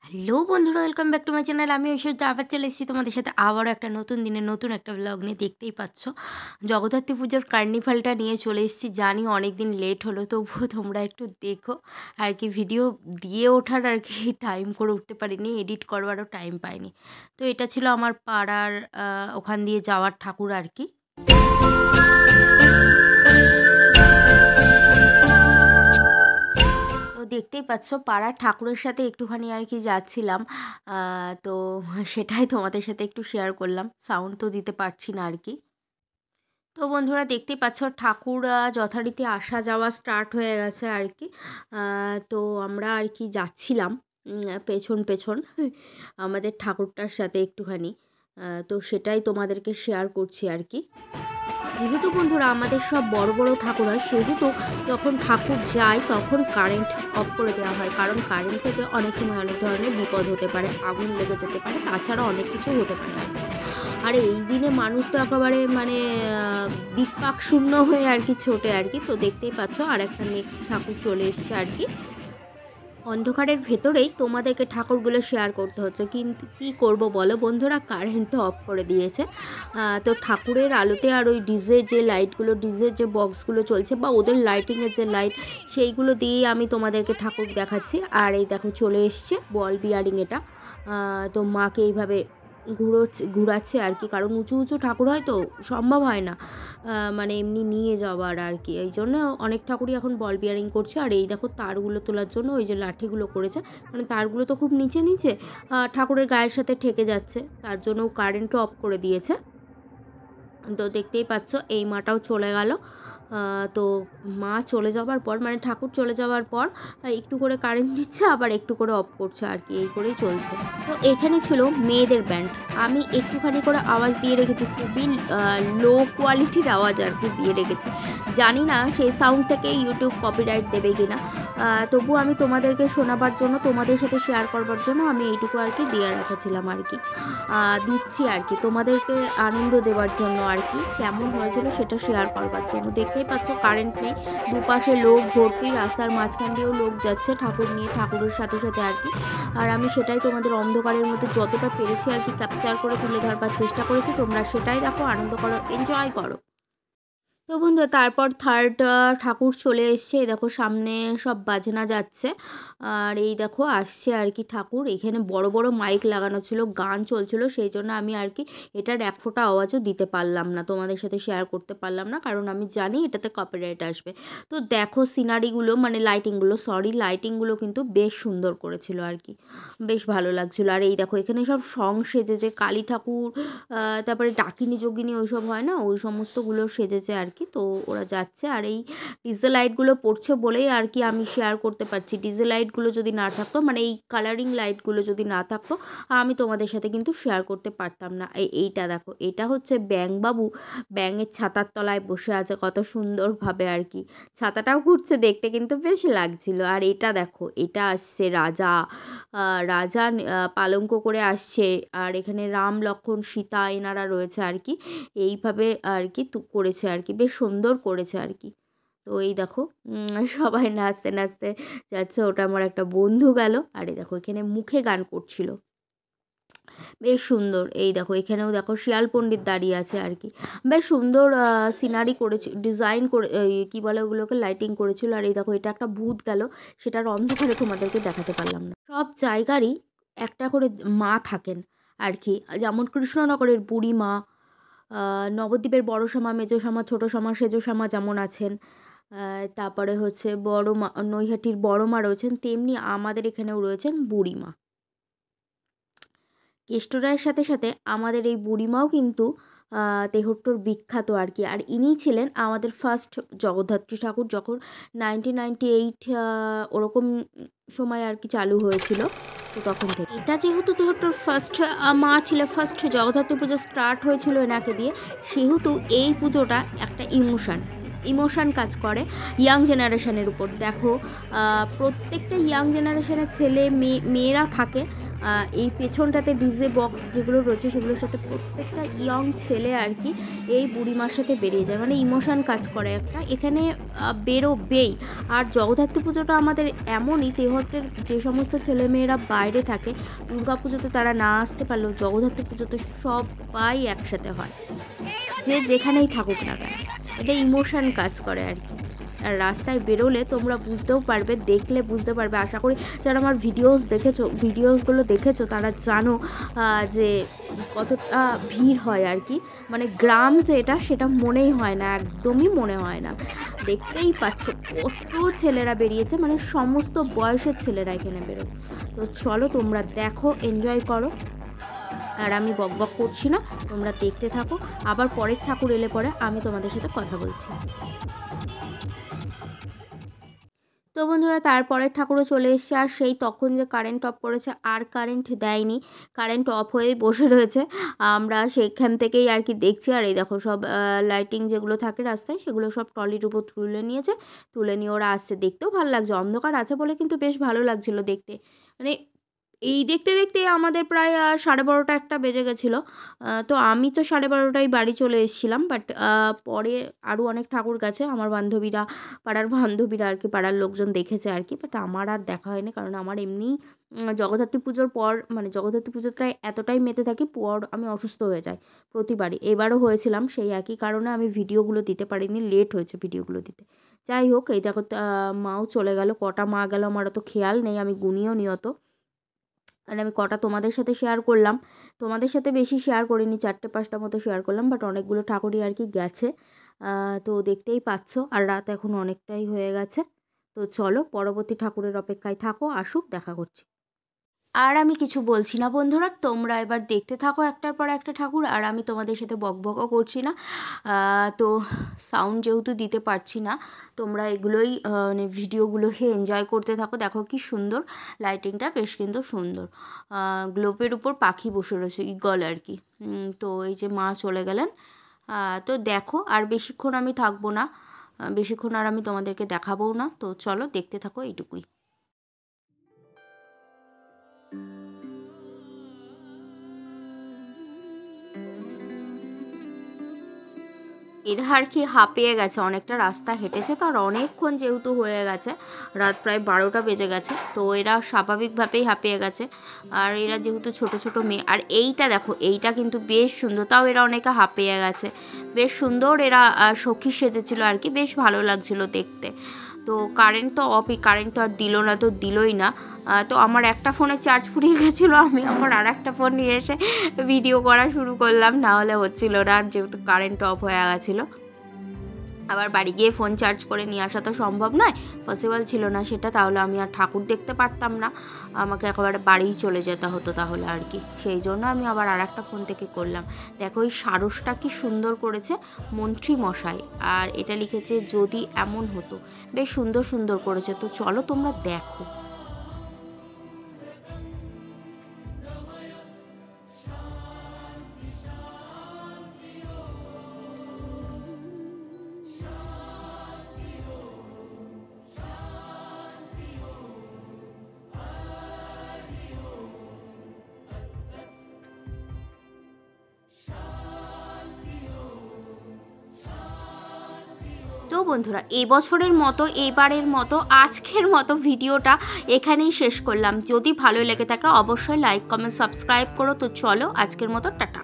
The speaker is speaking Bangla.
হ্যালো বন্ধুরা, welcome back to my channel. আমি ঐশ্বর্য আবার চলে এসেছি তোমাদের সাথে আবারও একটা নতুন দিনে নতুন একটা ব্লগ নিয়ে। দেখতেই পাচ্ছ জগদ্ধাত্রী পুজোর কার্নিভালটা নিয়ে চলে এসেছি। জানি অনেক দিন লেট হলো, তবুও তোমরা একটু দেখো আর কি। ভিডিও দিয়ে ওঠার আর কি টাইম করে উঠতে পারিনি, এডিট করবারও টাইম পাইনি। তো এটা ছিল আমার পাড়ার ওখান দিয়ে যাওয়ার ঠাকুর আর কি। তো দেখতেই পাচ্ছ পাড়ার ঠাকুরের সাথে একটুখানি আর কি যাচ্ছিলাম। তো সেটাই তোমাদের সাথে একটু শেয়ার করলাম। সাউন্ড তো দিতে পারছি না আর কি। তো বন্ধুরা দেখতেই পাচ্ছ ঠাকুর যথারীতি আসা যাওয়া স্টার্ট হয়ে গেছে আর কি। তো আমরা আর কি যাচ্ছিলাম পেছন পেছন আমাদের ঠাকুরটার সাথে একটুখানি। তো সেটাই তোমাদেরকে শেয়ার করছি আর কি। যেহেতু বন্ধুরা আমাদের সব বড় বড় ঠাকুর হয়, সেহেতু যখন ঠাকুর যায় তখন কারেন্ট অফ করে দেওয়া হয়, কারণ কারেন্ট থেকে অনেক সময় অনেক ধরনের বিপদ হতে পারে, আগুন লেগে যেতে পারে, তাছাড়া অনেক কিছু হতে পারে আর কি। আর এই দিনে মানুষ তো একেবারে মানে দিকপাক শূন্য হয়ে আর কি ছোটে আর কি। তো দেখতেই পাচ্ছ আর একটা নেক্সট ঠাকুর চলে এসছে আর কি। অন্ধকারের ভেতরেই তোমাদেরকে ঠাকুরগুলো শেয়ার করতে হচ্ছে, কিন্তু কী করব বলো বন্ধুরা, কারেন্ট তো অফ করে দিয়েছে। তো ঠাকুরের আলোতে আর ওই ডিজে যে লাইটগুলো, ডিজের যে বক্সগুলো চলছে বা ওদের লাইটিংয়ের যে লাইট, সেইগুলো দিয়েই আমি তোমাদেরকে ঠাকুর দেখাচ্ছি। আর এই দেখো চলে এসছে বল বিয়ারিং এটা। তো মাকে এইভাবে ঘুরাচ্ছে আর কি, কারণ উঁচু উঁচু ঠাকুর হয় তো সম্ভব হয় না মানে এমনি নিয়ে যাওয়ার আর কি। এই জন্য অনেক ঠাকুরই এখন বল বিয়ারিং করছে। আর এই দেখো তারগুলো তোলার জন্য ওই যে লাঠিগুলো করেছে, মানে তারগুলো তো খুব নিচে নিচে ঠাকুরের গায়ের সাথে ঠেকে যাচ্ছে, তার জন্য কারেন্টও অফ করে দিয়েছে। তো দেখতেই পাচ্ছ এই মাটাও চলে গেল। তো মা চলে যাওয়ার পর মানে ঠাকুর চলে যাওয়ার পর একটু করে কারেন্ট দিচ্ছে, আবার একটু করে অফ করছে আর কি, এই করেই চলছে। তো এখানে ছিল মেয়েদের ব্যান্ড। আমি একটুখানি করে আওয়াজ দিয়ে রেখেছি, খুবই লো কোয়ালিটির আওয়াজ আর কি দিয়ে রেখেছি। জানি না সেই সাউন্ড থেকে ইউটিউব কপিরাইট দেবে কিনা, তবু আমি তোমাদেরকে শোনাবার জন্য, তোমাদের সাথে শেয়ার করবার জন্য আমি এইটুকু আর কি দিয়ে রেখেছিলাম আর কি। দিচ্ছি আর কি তোমাদেরকে আনন্দ দেওয়ার জন্য আর কি, কেমন হয়েছিল সেটা শেয়ার করবার জন্য। দেখতেই পাচ্ছ কারেন্ট নেই, দুপাশে লোক ভর্তি, রাস্তার মাঝখান দিয়েও লোক যাচ্ছে ঠাকুর নিয়ে, ঠাকুরের সাথে সাথে আর কি। আর আমি সেটাই তোমাদের অন্ধকারের মধ্যে যতটা পেরেছি আর কি ক্যাপচার করে তুলে ধরবার চেষ্টা করেছি। তোমরা সেটাই দেখো, আনন্দ করো, এনজয় করো। তো বন্ধু তারপর থার্ড ঠাকুর চলে এসছে। এই দেখো সামনে সব বাজনা যাচ্ছে, আর এই দেখো আসছে আর কি ঠাকুর। এখানে বড় বড় মাইক লাগানো ছিল, গান চলছিল, সেই জন্য আমি আর কি এটার এক ফোঁটা আওয়াজও দিতে পারলাম না, তোমাদের সাথে শেয়ার করতে পারলাম না, কারণ আমি জানি এটাতে কপিরাইট আসবে। তো দেখো সিনারিগুলো মানে লাইটিংগুলো কিন্তু বেশ সুন্দর করেছিল আর কি, বেশ ভালো লাগছিলো। আর এই দেখো এখানে সব সং সেজেছে, কালী ঠাকুর, তারপরে ডাকিনী যোগিনী ওইসব হয় না, ওই সমস্তগুলো সেজেছে আর কি। তো ওরা যাচ্ছে, আর এই ডিজে লাইটগুলো পড়ছে বলেই আর কি আমি শেয়ার করতে পারছি। ডিজে লাইটগুলো যদি না থাকতো, মানে এই কালারিং লাইটগুলো যদি না থাকতো, আমি তোমাদের সাথে কিন্তু শেয়ার করতে পারতাম না। এইটা দেখো, এটা হচ্ছে ব্যাঙবাবু, ব্যাঙের ছাতার তলায় বসে আছে কত সুন্দরভাবে আর কি, ছাতাটাও ঘুরছে, দেখতে কিন্তু বেশ লাগছিল। আর এটা দেখো, এটা আসছে রাজা, রাজা পালঙ্ক করে আসছে, আর এখানে রাম লক্ষ্মণ সীতা এনারা রয়েছে আর কি, এইভাবে আর কি করেছে আর কি, বেশ সুন্দর করেছে আর কি। তো এই দেখো সবাই নাচতে নাচতে যাচ্ছে, ওটা আমার একটা বন্ধু গেল। আর এই দেখো এখানে মুখে গান করছিল, বেশ সুন্দর। এই দেখো এখানেও দেখো শিয়াল পণ্ডিত দাঁড়িয়ে আছে আর কি, বেশ সুন্দর সিনারি করেছে, ডিজাইন করে কী বলে ওগুলোকে, লাইটিং করেছিল। আর এই দেখো এটা একটা ভূত গেল, সেটার অন্ধকারে তোমাদেরকে দেখাতে পারলাম না। সব জায়গারই একটা করে মা থাকেন আর কি, যেমন কৃষ্ণনগরের বুড়ি মা, নবদ্বীপের বড় শ্যামা, মেজো শ্যামা, ছোটো শ্যামা, সেজো শ্যামা যেমন আছেন, তারপরে হচ্ছে বড় মা, নৈহাটির বড় মা রয়েছেন, তেমনি আমাদের এখানেও রয়েছেন বুড়িমা। কেষ্টরায়ের সাথে সাথে আমাদের এই বুড়িমাও কিন্তু তেহট্টর বিখ্যাত আর কি। আর ইনিই ছিলেন আমাদের ফার্স্ট জগদ্ধাত্রী ঠাকুর, যখন 1998 ওরকম সময় আর কি চালু হয়েছিল। তো তখন থেকে এটা যেহেতু তেহট্টর ফার্স্ট মা ছিল, ফার্স্ট জগদ্ধাত্রী পুজো স্টার্ট হয়েছিল এনাকে দিয়ে, সেহেতু এই পুজোটা একটা ইমোশান কাজ করে ইয়াং জেনারেশনের উপর। দেখো প্রত্যেকটা ইয়াং জেনারেশনের ছেলে মেয়েরা থাকে এই পেছনটাতে ডিজে বক্স যেগুলো রয়েছে সেগুলোর সাথে প্রত্যেকটা ইয়ং ছেলে আর কি এই বুড়িমার সাথে বেরিয়ে যায়, মানে ইমোশান কাজ করে একটা, এখানে বেরোবেই। আর জগদ্ধাত্রী পুজোটা আমাদের এমনই, তেহট্টের যে সমস্ত ছেলেমেয়েরা বাইরে থাকে দুর্গা পুজোতে তারা না আসতে পারলেও জগদ্ধাত্রী পুজোতে সবাই একসাথে হয়, যে যেখানেই থাকুক না কেন, এটা ইমোশান কাজ করে আর কি। আর রাস্তায় বেরোলে তোমরা বুঝতেও পারবে, দেখলে বুঝতে পারবে, আশা করি যারা আমার ভিডিওসগুলো দেখেছো তারা জানো যে কতটা ভিড় হয় আর কি, মানে গ্রাম যে এটা সেটা মনেই হয় না, একদমই মনে হয় না। দেখতেই পাচ্ছ কত ছেলেরা বেরিয়েছে, মানে সমস্ত বয়সের ছেলেরা এখানে বেরোয়। তো চলো তোমরা দেখো, এনজয় করো, আর আমি বকবক করছি না, তোমরা দেখতে থাকো। আবার পরের ঠাকুর এলে পরে আমি তোমাদের সাথে কথা বলছি। তো বন্ধুরা তারপরের ঠাকুরও চলে এসছে, আর সেই তখন যে কারেন্ট অফ করেছে আর কারেন্ট দেয়নি, কারেন্ট অফ হয়েই বসে রয়েছে, আমরা সেইখান থেকেই আর কি দেখছি। আর এই দেখো সব লাইটিং যেগুলো থাকে রাস্তায় সেগুলো সব ট্রলির উপর তুলে নিয়েছে, তুলে নিয়ে ওরা আসছে, দেখতেও ভালো লাগছে, অন্ধকার আছে বলে কিন্তু বেশ ভালো লাগছিলো দেখতে। মানে এই দেখতে দেখতে আমাদের প্রায় 12:30 একটা বেজে গেছিলো। তো আমি তো 12:30টায় বাড়ি চলে এসেছিলাম, বাট পরে আরও অনেক ঠাকুর গেছে, আমার বান্ধবীরা, পাড়ার বান্ধবীরা আর কি, পাড়ার লোকজন দেখেছে আর কি, বাট আমার আর দেখা হয়নি, কারণ আমার এমনি জগদ্ধাত্রী পুজোর পর, মানে জগদ্ধাত্রী পুজোটায় এতটাই মেতে থাকি, পর আমি অসুস্থ হয়ে যাই প্রতিবারই, এবারও হয়েছিলাম, সেই একই কারণে আমি ভিডিওগুলো দিতে পারিনি, লেট হয়েছে ভিডিওগুলো দিতে। যাই হোক, এই দেখো মাও চলে গেল, কটা মা গেল আমার অত খেয়াল নেই, আমি গুনিও নিয়ত, আর আমি কটা তোমাদের সাথে শেয়ার করলাম, তোমাদের সাথে বেশি শেয়ার করিনি, 4-5টা মতো শেয়ার করলাম, বাট অনেকগুলো ঠাকুরই আর কি গেছে। তো দেখতেই পাচ্ছ, আর রাত এখন অনেকটাই হয়ে গেছে। তো চলো পরবর্তী ঠাকুরের অপেক্ষায় থাকো, আসুক, দেখা করছি। আর আমি কিছু বলছি না বন্ধুরা, তোমরা এবার দেখতে থাকো একটার পর একটা ঠাকুর, আর আমি তোমাদের সাথে বকবকও করছি না। তো সাউন্ড যেহেতু দিতে পারছি না, তোমরা এগুলোই মানে ভিডিওগুলোকে এনজয় করতে থাকো। দেখো কি সুন্দর লাইটিংটা, বেশ কিন্তু সুন্দর, গ্লোবের উপর পাখি বসে রয়েছে, ঈগল আর কি। তো এই যে মা চলে গেলেন, তো দেখো আর বেশিক্ষণ আমি থাকবো না, বেশিক্ষণ আর আমি তোমাদেরকে দেখাবও না, তো চলো দেখতে থাকো এইটুকুই। এরা আর কি হাঁপিয়ে গেছে, অনেকটা রাস্তা হেঁটেছে, তো আর অনেকক্ষণ যেহেতু হয়ে গেছে, রাত প্রায় 12টা বেজে গেছে, তো এরা স্বাভাবিকভাবেই হাঁপিয়ে গেছে। আর এরা যেহেতু ছোট ছোট মেয়ে, আর এইটা দেখো, এইটা কিন্তু বেশ সুন্দর, তাও এরা অনেকে হাঁপিয়ে গেছে, বেশ সুন্দর, এরা সখী সেজেছিল আর কি, বেশ ভালো লাগছিল দেখতে। তো কারেন্ট তো অফই, কারেন্ট তো আর দিল না, তো দিলই না। তো আমার একটা ফোনে চার্জ ফুরিয়ে গেছিলো, আমি আমার আর একটা ফোন নিয়ে এসে ভিডিও করা শুরু করলাম, না হলে হচ্ছিলো না, আর যেহেতু কারেন্ট অফ হয়ে গেছিলো। আবার বাড়ি গিয়ে ফোন চার্জ করে নিয়ে আসা তো সম্ভব নয়, পসিবল ছিল না সেটা, তাহলে আমি আর ঠাকুর দেখতে পারতাম না, আমাকে একেবারে বাড়িই চলে যেতে হতো তাহলে আর কি, সেই জন্য আমি আবার আর একটা ফোন থেকে করলাম। দেখো এই সারসটা কি সুন্দর করেছে মন্ত্রী মশাই, আর এটা লিখেছে যদি এমন হতো, বেশ সুন্দর সুন্দর করেছে। তো চলো তোমরা দেখো। তো বন্ধুরা এই বছরের মতো, এইবারের মতো, আজকের মতো ভিডিওটা এখানেই শেষ করলাম। যদি ভালো লেগে থাকে অবশ্যই লাইক, কমেন্ট, সাবস্ক্রাইব করো। তো চলো আজকের মতো টাটা।